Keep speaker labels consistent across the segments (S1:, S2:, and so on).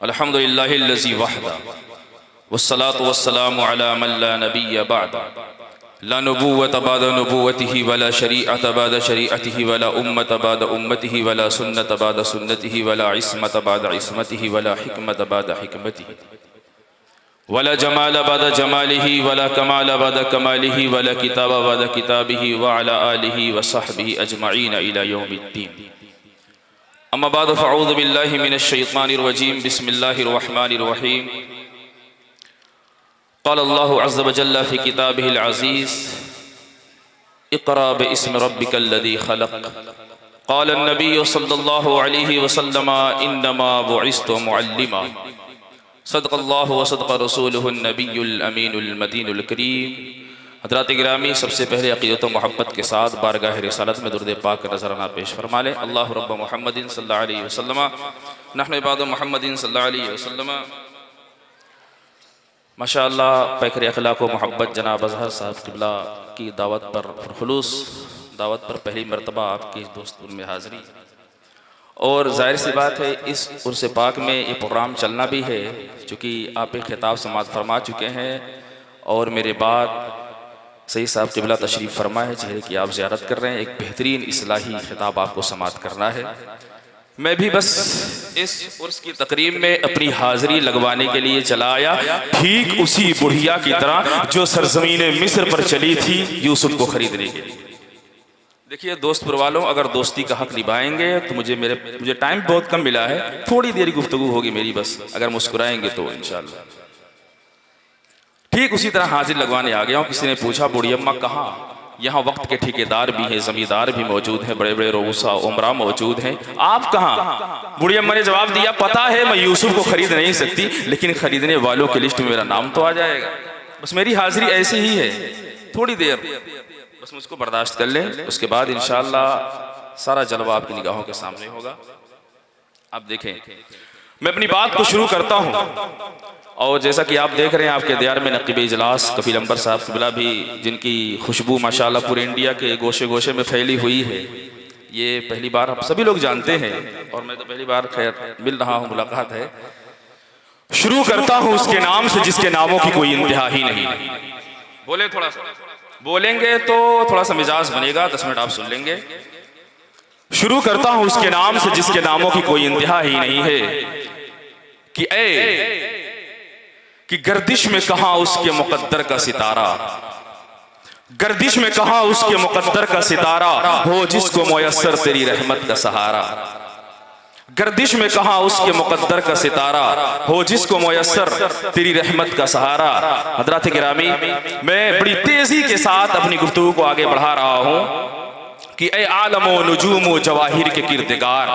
S1: अल्हम्दुलिल्लाहिल्लज़ी वहदा वस्सलातु वस्सलामु अला मन ला नबिय्य बअदा ला नबुव्वत बअद नबुव्वतिही वला शरीअत बअद शरीअतिही वला उम्मत बअद उम्मतिही वला सुन्नत बअद सुन्नतिही वला इस्मत बअद इस्मतिही वला हिकमत बअद हिकमतिही वला जमाल बअद जमालिही वला कमाल बअद कमालिही वला किताब बअद किताबिही व अला आलिही व सहबिही अजमईन इला यौमिद्दीन। अम्मा बाद फ़अऊज़ु बिल्लाहि मिनश शैतानिर रजीम बिस्मिल्लाहिर रहमानिर रहीम। क़ाल अल्लाहु अज़्ज़ व जल्ल फ़ी किताबिहिल अज़ीज़ इक़रा बिइस्मि रब्बिकल्लज़ी ख़लक़। क़ाल अन्नबिय्यु सल्लल्लाहु अलैहि वसल्लम इन्नमा बुइस्तु मुअल्लिमा। सदक़ल्लाहु व सदक़ रसूलुहुन नबियुल अमीनुल मतीनुल करीम। हज़रात गिरामी, सबसे पहले अक़ीदत व मोहब्बत के साथ बारगाह रिसालत में दुरूद पाक का नज़राना पेश फरमा लें। अल्लाहु रब्ब मुहम्मदिन सल्लल्लाहु अलैहि वसल्लम नहनु इबादु मुहम्मदिन सल्लल्लाहु अलैहि वसल्लम। माशाअल्लाह, पैकर अखलाक व मोहब्बत जनाब अज़हर साहब क़िबला की दावत पर खुलूस दावत पर पहली मरतबा आपकी दोस्तों में हाज़िरी, और जाहिर सी बात है इस उर्स पाक में ये प्रोग्राम चलना भी है, चूँकि आप एक खिताब समाअत फरमा चुके हैं और मेरे बाद सही साहब क़िबला तशरीफ़ फरमा है, चेहरे की आप ज़ियारत कर रहे हैं। एक बेहतरीन इस्लाही खिताब आपको समाअत करना है। मैं भी बस इस उर्स की तकरीब में अपनी हाज़िरी लगवाने के लिए चला आया, ठीक उसी बुढ़िया की तरह जो सरज़मीन मिस्र पर चली थी यूसुफ को खरीदने के लिए। देखिए दोस्तपुर वालों, अगर दोस्ती का हक निभाएंगे तो मुझे टाइम बहुत कम मिला है, थोड़ी देर गुफ्तगू होगी मेरी बस, अगर मुस्कुराएंगे तो इंशाअल्लाह। ठीक उसी तरह हाजिर लगवाने आ गया हूँ। किसी ने पूछा बूढ़ी अम्मा कहाँ? यहाँ वक्त के ठेकेदार भी हैं, जमींदार भी मौजूद हैं, बड़े बड़े रोसा उमरा मौजूद हैं, आप कहाँ? बूढ़ी अम्मा ने जवाब दिया, पता है मैं यूसुफ को खरीद नहीं सकती, लेकिन खरीदने वालों की लिस्ट में मेरा नाम तो आ जाएगा। बस मेरी हाजिरी ऐसी ही है, थोड़ी देर बस मुझको बर्दाश्त कर लें, उसके बाद इंशाअल्लाह सारा जलवा आपकी निगाहों के सामने होगा। आप देखें, मैं अपनी बात को शुरू करता हूँ। और जैसा कि आप देख रहे हैं, आपके दयार में नक़ीब इजलास कफील अंबर साहब क़िबला भी, जिनकी खुशबू माशाअल्लाह पूरे इंडिया के गोशे गोशे में फैली हुई है, ये पहली बार आप सभी लोग जानते हैं और मैं तो पहली बार खैर मिल रहा हूँ, मुलाकात है। शुरू करता हूँ उसके नाम से जिसके नामों की कोई इंतहा ही नहीं। बोले थोड़ा सा बोलेंगे तो थोड़ा सा मिजाज बनेगा, 10 मिनट आप सुन लेंगे। शुरू करता हूँ उसके नाम से जिसके नामों की कोई इंतहा ही नहीं है, कि गर्दिश में कहाँ उसके मुकद्दर का सितारा, गर्दिश में कहाँ उसके मुकद्दर का सितारा हो जिसको मुयस्सर तेरी रहमत का सहारा। गर्दिश में कहाँ उसके मुकद्दर का सितारा हो जिसको मुयस्सर तेरी रहमत का सहारा। हज़रात गिरामी, मैं बड़ी तेजी के साथ अपनी गुफ्तगू को आगे बढ़ा रहा हूँ कि ए आलमो नुजूम जवाहिर के किरदगार,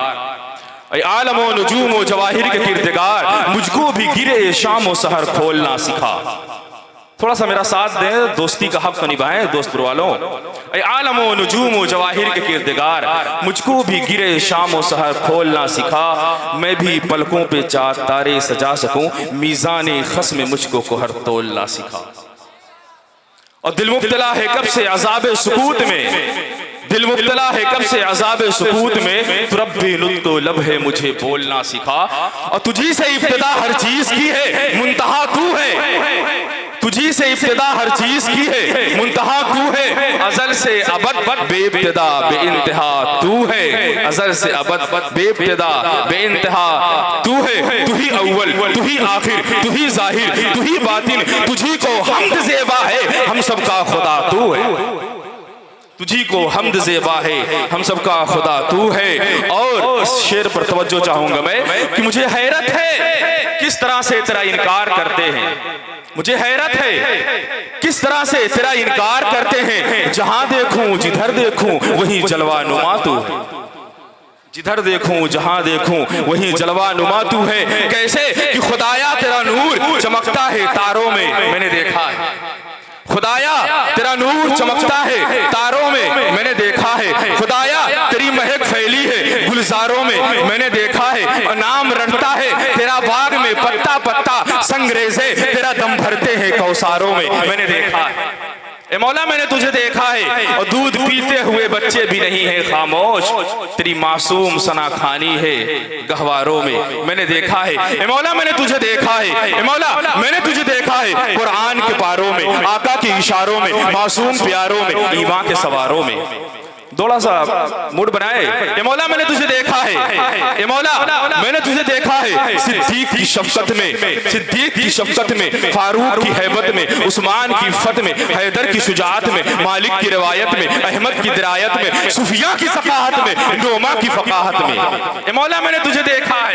S1: आलमो नुजूम व जवाहिर के किरदगार, मुझको भी गिरे शाम व सहर खोलना सिखा। थोड़ा सा मेरा साथ दें, दोस्ती का हक तो निभाएं दोस्तपुर वालों। आलमो नुजूम व जवाहिर के किरदगार, मुझको भी गिरे शाम व सहर खोलना सिखा। मैं भी पलकों पे चाँद तारे सजा सकूं, मीज़ाने खस्म मुझको कोहर तोलना सिखा। और दिल मुब्तला है कब से अज़ाब सुकूत में, दिल मुब्तला है कब से अज़ाब सुकूत में, तो रब्बे नुत्तो लब है मुझे बोलना सिखा। और तुझी से इब्तिदा हर चीज की है, मुंतहा तू है। तुझी से इब्तिदा हर चीज की है, मुंतहा तू है। अज़ल से अबद बेइब्तिदा बेइंतहा तू है, अज़ल से अबद बेइब्तिदा बेइंतहा तू है। तू ही अव्वल, तू ही आखिर, तू ही ज़ाहिर, तू ही बातिन, तुझी को हम्द ज़ेबा है, हम सबका खुदा तू है। तुझी को हम्द ज़ेबा है, हम सबका खुदा तू है। और शेर पर तवज्जो चाहूंगा मैं कि मुझे हैरत है किस तरह से तेरा इनकार करते हैं, मुझे हैरत है किस तरह से तेरा इनकार करते हैं। जहां देखूं जिधर देखूं वही जलवा नुमा तू है, जिधर देखूं जहां देखूं वही जलवा नुमा तू है। कैसे कि खुदाया तेरा नूर चमकता है तारों में, मैंने देखा है। खुदाया तेरा नूर चमकता है तारों में, मैंने देखा है। खुदाया तेरी महक फैली है गुलजारों में, मैंने देखा है। और नाम रटता है तेरा बाग में पत्ता पत्ता, संगरेज़े तेरा दम भरते हैं कौसारों में, मैंने देखा है। ए मौला मैंने तुझे देखा है और दूध पीते हुए बच्चे भी नहीं हैं खामोश, तेरी मासूम सना खानी है गहवारों में मैंने देखा है। ए मौला मैंने तुझे देखा है, ए मौला मैंने तुझे देखा है कुरान के पारों में, आका के इशारों में, मासूम प्यारों में, ईमान के सवारों में। थोड़ा सा मूड बनाए। ए मौला मैंने तुझे देखा है, ए मौला मैंने तुझे देखा है सिद्दीक की शफकत में, सिद्दीक की शफकत में, फारूक की हैबत में, उस्मान की इफ़्फ़त में, हैदर की शुजाअत में, मालिक की रिवायत में, अहमद की दिरायत में, सुफिया की सकाहत में, नोमा की फकाहत में। ए मौला मैंने तुझे देखा है,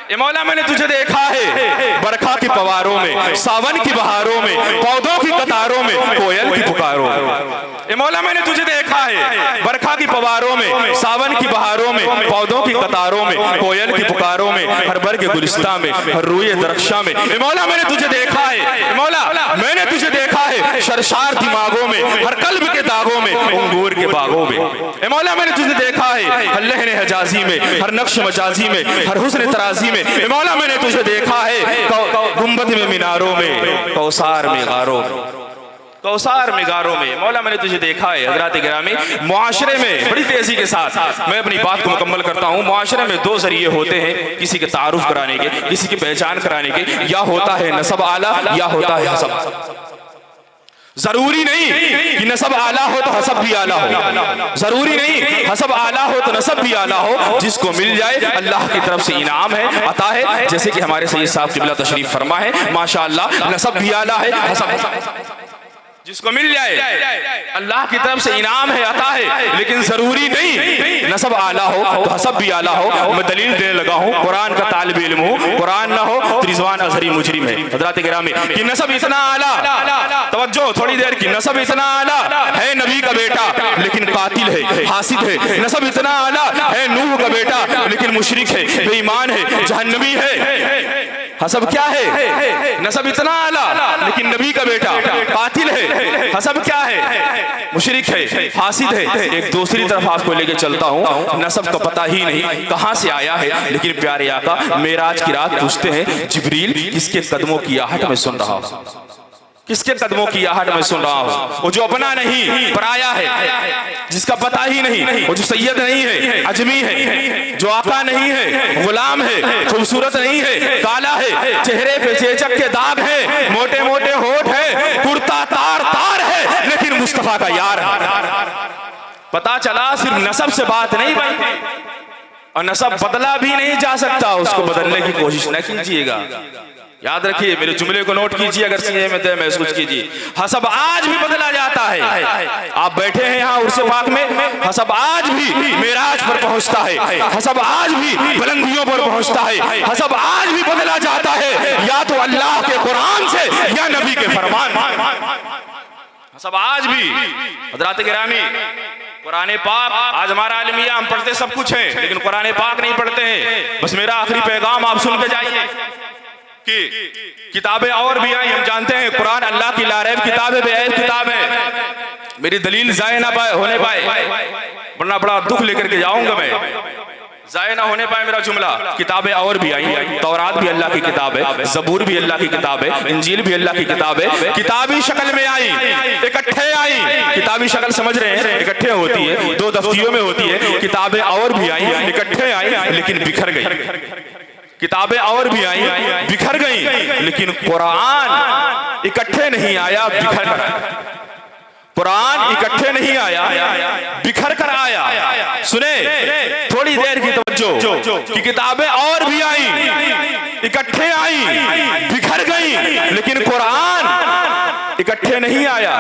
S1: ए मौला मैंने तुझे देखा है बरखा की पवारों में, सावन की बहारों में, पौधों की कतारों में, कोयल की पुकारों में। ए मौला मैंने तुझे देखा है बरखा की पवारों में, सावन की बहारों में, पौधों की कतारों में, कोयल की पुकारों में, हर बर के गुलिस्तां में, हर रूए दरख्शां में। ए मौला मैंने तुझे देखा है, ए मौला मैंने तुझे देखा है शर्शार दिमागों में, हर कल्ब के दागों में, अंगूर के बागों में। ए मौला मैंने तुझे देखा है हर लहन हजाजी में, हर नक्श मजाजी में, हर हुस्न तराजी में। ए मौला मैंने तुझे देखा है गुंबद में, मीनारों में, कौसार में, गारों में, कौसार में, गारों में। मौला मैंने तुझे देखा है। हज़रात गिरामी, मुआशरे में बड़ी तेजी के साथ मैं अपनी बात को मुकम्मल करता हूँ। मुआशरे में दो जरिए होते हैं किसी के तारुफ कराने के, किसी की पहचान कराने के, या होता है नसब आला या होता है हसब। जरूरी नहीं कि नसब आला हो तो हसब भी आला हो, जरूरी नहीं हसब आला हो तो नसब भी आला हो। जिसको मिल जाए अल्लाह की तरफ से इनाम है, अता है। जैसे कि हमारे सैयद साहब क़िबला तशरीफ फरमा है, माशाअल्लाह नसब भी आला है, हसब जिसको मिल जाए अल्लाह की तरफ से इनाम है, अता है। लेकिन जरूरी नहीं नसब आला हो तो हसब भी आला हो। मैं दलील देने लगा हूँ, कुरान का तालिब इल्म हूँ, कुरान ना हो तो रिजवान अजहरी मुजरिम है। हज़रात गिरामी, कि नसब इतना आला, तवज्जो थोड़ी देर की, नसब इतना आला है नबी का बेटा लेकिन कातिल है, हासिद है। नसब इतना आला है नूह का बेटा लेकिन मुशरिक है, बेईमान है, जहन्नमी है। हसब क्या है? नसब इतना आला लेकिन नबी का बेटा कातिल है। हसब क्या है? मुशरिक है, हासिद है। एक दूसरी तरफ आपको लेके चलता हूँ, नसब का पता ही नहीं कहाँ से आया है। लेकिन प्यारे आका मेराज की रात पूछते हैं, जिब्रील किसके कदमों की आहट में सुन रहा हूँ, किसके कदमों की आहट में सुन रहा हूँ? वो जो अपना नहीं पराया है, जिसका पता ही नहीं, वो जो सैयद नहीं है, अजमी है, जो आका नहीं है, गुलाम है, खूबसूरत नहीं है, काला है, चेहरे पे चेचक के दाग है, मोटे मोटे होठ है, कुर्ता तार तार है, लेकिन मुस्तफा का यार है। पता चला सिर्फ नसब से बात नहीं बनती, और नसब बदला भी नहीं जा सकता। उसको बदलने की कोशिश न कीजिएगा। याद रखिए, मेरे जुमले को नोट कीजिए, अगर सीने में दे महसूस कीजिए। हसब आज भी बदला जाता है। आप बैठे हैं यहाँ उर्से पाक में, हसब आज भी मेराज पर पहुंचता है, हसब आज भी बुलंदियों पर पहुंचता है, हसब आज भी बदला जाता है, या तो अल्लाह के कुरान से या नबी के फरमान। हसब आज भी। हज़रात गिरामी, कुरान पाक, आज हमारा आलमिया हम पढ़ते सब कुछ है लेकिन कुरान पाक नहीं पढ़ते हैं। बस मेरा आखिरी पैगाम आप सुन के जाइए कि किताबें और भी आई, हम जानते हैं कुरान अल्लाह की लारैब किताब है, बेअब किताब है। मेरी दलील जाए ना पाए होने पाए, वरना बड़ा दुख लेकर के जाऊंगा मैं, जाए ना होने पाए मेरा जुमला। किताबें और भी आई, तौरात भी अल्लाह की किताब है, ज़बूर भी अल्लाह की किताब है, इंजील भी अल्लाह की किताब है। किताबी शक्ल में आई, इकट्ठे आई। किताबी शक्ल समझ रहे हैं, इकट्ठे होती है, दो दफ्तियों में होती है। किताबें और भी आई, इकट्ठे आई लेकिन बिखर गई। किताबें और भी आई, बिखर गई, लेकिन कुरान इकट्ठे नहीं आया, बिखर कर। कुरान इकट्ठे नहीं आया, बिखर कर आया। सुने, थोड़ी देर की तवज्जो कि किताबें और भी आई, इकट्ठे आई, बिखर गई, लेकिन कुरान इकट्ठे नहीं आया,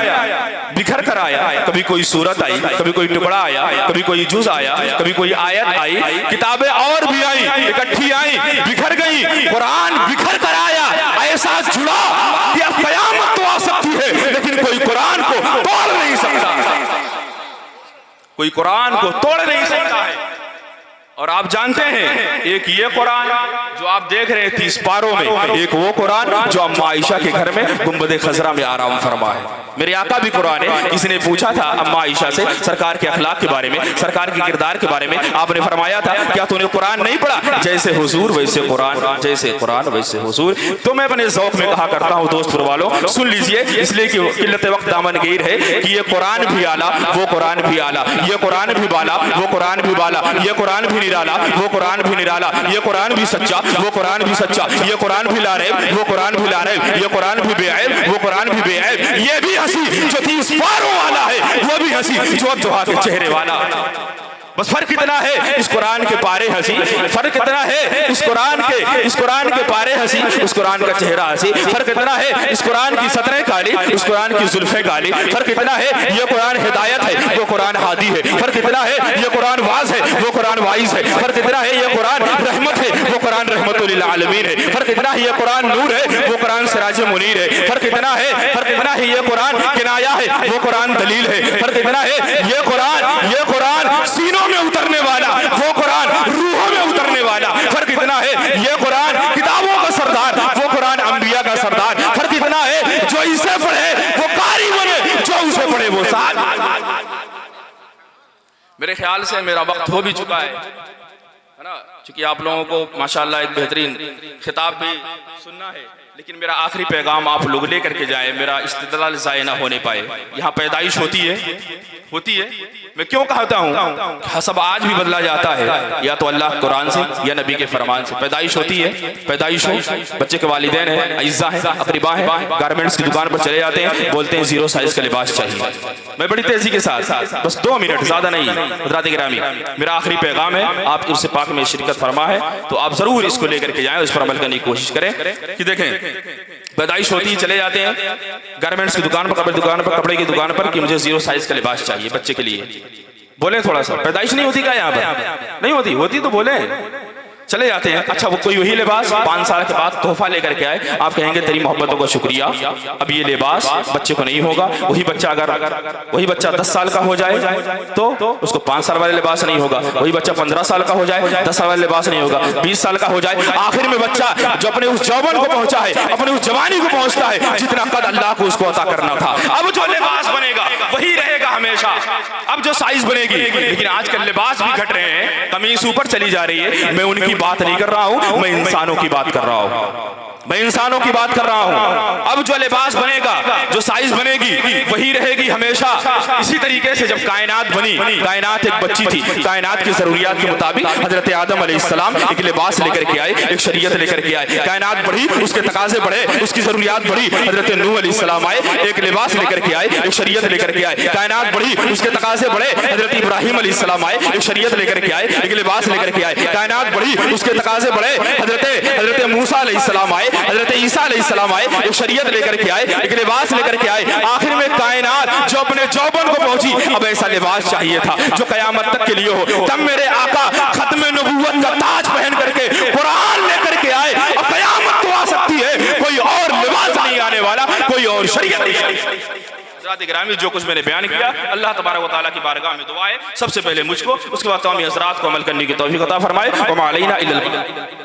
S1: बिखर कर आया। कभी कोई सूरत आई, कभी कोई टुकड़ा आया, कभी कोई जुज आया, कभी कोई आयत आई। किताबें और भी आई, इकट्ठी आई, बिखर गई, कुरान बिखर कर आया। ऐसा जुड़ा कि अब कयामत तो आ सकती है लेकिन कोई कुरान को तोड़ नहीं सकता, कोई कुरान को तोड़ नहीं सकता है। और आप जानते हैं एक ये कुरान जो आप देख रहे हैं 30 पारों में, एक वो कुरान जो अम्मा आयशा के घर में गुंबद खजरा में आराम फरमा है। मेरे आका भी कुरान है। किसी ने पूछा था अम्मा आयशा से सरकार के अखलाक के बारे में, सरकार के किरदार के बारे में, आपने फरमाया था क्या तूने कुरान नहीं पढ़ा? जैसे हुजूर वैसे कुरान, जैसे कुरान वैसे हुजूर। तो मैं अपने ज़ौक़ में कहा करता हूँ दोस्तपुर वालों, सुन लीजिए, इसलिए कि किल्लत वक्त दामनगीर है कि ये कुरान भी आला, वो कुरान भी आला, ये कुरान भी बाला, वो कुरान भी बाला, ये कुरान भी निराला, वो कुरान भी निराला, ये कुरान भी सच्चा, वो कुरान भी सच्चा, ये कुरान भी लारैब, वो कुरान भी लारैब, ये कुरान भी बेऐब, वो कुरान भी बेऐब। ये भी हंसी जो 30 पारों वाला है, वो भी हंसी जो दुहा के चेहरे वाला। बस फर्क इतना है इस कुरान के पारे हंसी, फर्क इतना है इस कुरान के पारे हंसी, उस कुरान का चेहरा हंसी। फर्क इतना है इस कुरान की सतरें काली, उस कुरान की जुल्फें काली। फर्क इतना है ये कुरान हिदायत है, वो कुरान हादी है। फर्क इतना है ये कुरान वाज है, वो कुरान वाइज है। फर्क इतना है ये कुरान रहमत है, वो कुरान रहमतुल लिल आलमीन है। फर्क इतना है ये कुरान नूर है, वो कुरान सिराज मुनीर है। फर्क इतना है ये कुरान किनाया है, वो कुरान दलील है। फर्क इतना है ये कुरान सीनों में उतरने वाला, वो कुरान रूहों में उतरने वाला। फर्क इतना है ये कुरान किताबों का सरदार, वो कुरान अंबिया का सरदार। फर्क इतना है जो इसे पढ़े वो कारी बने, जो उसे पढ़े वो साथ। मेरे ख्याल से मेरा वक्त हो भी चुका है ना, क्योंकि आप लोगों को माशाल्लाह एक बेहतरीन खिताब भी सुनना है, लेकिन मेरा आखिरी पैगाम आप लोग लेकर के जाए, मेरा इस्तिदलाल ज़ाय ना होने पाए। यहाँ पैदाइश होती है। मैं क्यों कहता हूँ हसब आज भी बदला जाता है, या तो अल्लाह कुरान से या नबी के फरमान से। पैदाइश होती है, पैदाइश हो, बच्चे के वालिदैन है, अइज़्ज़ा है, अक़रिबा है, गारमेंट्स की दुकान पर चले जाते हैं, बोलते हैं 0 साइज का लिबास चाहिए। मैं बड़ी तेजी के साथ बस 2 मिनट, ज्यादा नहीं, हज़रात गिरामी, मेरा आखिरी पैगाम है, आप उर्स पाक में शिरकत फरमा है तो आप जरूर इसको लेकर के जाएं, उस पर अमल करने की कोशिश करें। कि देखें पैदाइश होती है, चले जाते हैं गारमेंट्स की दुकान पर, कपड़े की दुकान पर कि मुझे 0 साइज का लिबास चाहिए बच्चे के लिए। बोले थोड़ा सा, पैदाइश नहीं होती क्या यहाँ पर? नहीं होती तो बोले। चले जाते हैं, अच्छा वो कोई वही लिबास 5 साल के बाद तोहफा लेकर के आए, आप कहेंगे तेरी मोहब्बतों का शुक्रिया, अब ये लिबास बच्चे को नहीं होगा। वही बच्चा 10 साल का हो जाए तो उसको 5 साल वाले लिबास नहीं होगा। वही बच्चा 15 साल का हो जाए, 10 साल वाले लिबास नहीं होगा। 20 साल का हो जाए, आखिर में बच्चा जो अपने उस जौवन को पहुंचा है, अपने उस जवानी को पहुंचता है जितना कद अल्लाह को उसको अता करना था। अब जो लिबास बनेगा वही रहेगा हमेशा, अब जो साइज बनेगी। लेकिन आजकल लिबास भी घट रहे हैं, कमीज ऊपर चली जा रही है। मैं उनकी बात नहीं कर रहा हूं, मैं इंसानों की बात कर रहा हूं। अब जो लिबास बनेगा, जो साइज बनेगी वही रहेगी हमेशा। इसी तरीके से जब कायनात बनी, कायनात एक बच्ची थी, कायनात की जरूरियात के मुताबिक हजरत आदम अलैहिस्सलाम एक लिबास लेकर के आए, एक शरीयत लेकर के आए। कायनात बढ़ी, उसके तकाजे बढ़े, उसकी जरूरियात बढ़ी, हजरत नूह अलैहिस्सलाम आए, एक लिबास लेकर के आए, एक शरीयत लेकर के आए। कायनात बढ़ी, उसके तकाजे बढ़े, हजरत इब्राहिम अलैहिस्सलाम आए, एक शरीयत लेकर के आए, एक लिबास लेकर के आए। कायनात बढ़ी, उसके तकाजे बढ़े, हजरत मूसा अलैहिस्सलाम आए, हजरत ईसा अलैहिस्सलाम आए, एक शरीयत लेकर के आए, एक लिबास लेकर के आए। आखिर में कायनात जो अपने जौबन को पहुंची, अब ऐसा लिबास चाहिए था जो कयामत तक के लिए हो। तब मेरे आका खत्म नबूवत का ताज पहन करके कुरान लेकर के आए। अब कयामत तो आ सकती है, कोई और लिबास नहीं आने वाला, कोई और शरीयत नहीं। ग्रामी जो कुछ मैंने बयान किया, अल्लाह तबारक व तआला की बारगाह में दुआ है सबसे पहले मुझको, उसके बाद तमाम हज़रात को अमल करने की तौफीक अता फरमाए। व मा अलैना इल्लल